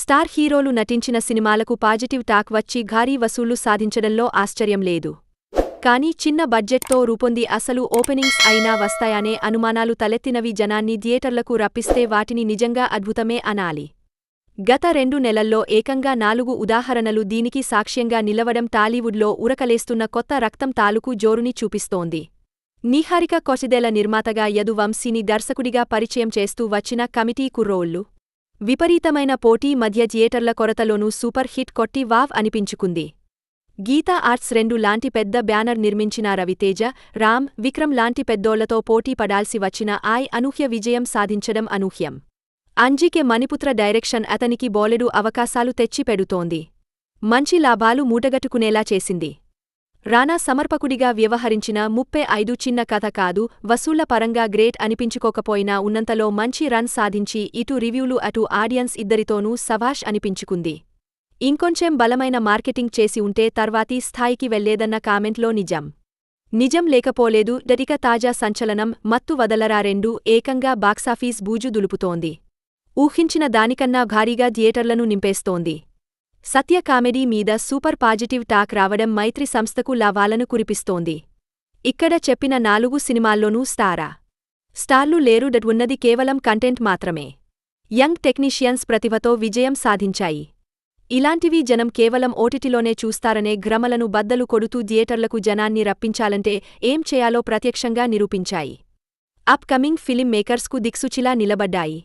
Star హీరోలు నటించిన సినిమాలకు పాజిటివ్ టాక్ వచ్చి భారీ వసూళ్లు సాధించడంలో ఆశ్చర్యం లేదు. కానీ చిన్న బడ్జెట్తో రూపొంది అసలు ఓపెనింగ్స్ అయినా వస్తాయనే అనుమానాలు తలెత్తినవి జనాన్ని థియేటర్లకు రప్పిస్తే వాటిని నిజంగా అద్భుతమే అనాలి. గత 2 నెలల్లో ఏకంగా 4 ఉదాహరణలు దీనికి సాక్ష్యంగా నిలవడం టాలీవుడ్లో ఉరకలేస్తున్న కొత్త రక్తం తాలూకు జోరుని చూపిస్తోంది. నిహారిక కొసిదెల నిర్మాతగా యదు వంశీని దర్శకుడిగా పరిచయం చేస్తూ వచ్చిన కమిటీ కుర్రోళ్లు. విపరీతమైన పోటీ మధ్య థియేటర్ల కొరతలోనూ సూపర్ హిట్ కొట్టి వావ్ అనిపించుకుంది. గీతా ఆర్ట్స్ 2 లాంటి పెద్ద బ్యానర్ నిర్మించిన రవితేజ, రామ్, విక్రమ్ లాంటి పెద్దోళ్లతో పోటీ పడాల్సి వచ్చిన అనూహ్య విజయం సాధించడం అనూహ్యం. అంజికే మణిపుత్ర డైరెక్షన్ అతనికి బోలెడు అవకాశాలు తెచ్చిపెడుతోంది. మంచి లాభాలు మూటగట్టుకునేలా చేసింది. రానా సమర్పకుడిగా వ్యవహరించిన 35 చిన్న కథ కాదు, వసూళ్ల పరంగా గ్రేట్ అనిపించుకోకపోయినా ఉన్నంతలో మంచి రన్ సాధించి ఇటు రివ్యూలు అటు ఆడియన్స్ ఇద్దరితోనూ శభాష్ అనిపించుకుంది. ఇంకొంచెం బలమైన మార్కెటింగ్ చేసి ఉంటే తర్వాతి స్థాయికి వెళ్లేదన్న కామెంట్లో నిజం లేకపోలేదు. ఇక తాజా సంచలనం మత్తు వదలరా 2 ఏకంగా బాక్సాఫీస్ బూజు దులుపుతోంది. ఊహించిన దానికన్నా భారీగా థియేటర్లను నింపేస్తోంది. సత్య కామెడీ మీద సూపర్ పాజిటివ్ టాక్ రావడం మైత్రి సంస్థకు లాభాలను కురిపిస్తోంది. ఇక్కడ చెప్పిన 4 సినిమాల్లోనూ స్టార్లు లేరు. ఉన్నది కేవలం కంటెంట్ మాత్రమే. యంగ్ టెక్నీషియన్స్ ప్రతిభతో విజయం సాధించాయి. ఇలాంటివి జనం కేవలం ఓటిటిలోనే చూస్తారనే భ్రమలను బద్దలు కొడుతూ థియేటర్లకు జనాన్ని రప్పించాలంటే ఏం చేయాలో ప్రత్యక్షంగా నిరూపించాయి. అప్ కమింగ్ ఫిలిం మేకర్స్కు దిక్సూచిలా నిలబడ్డాయి.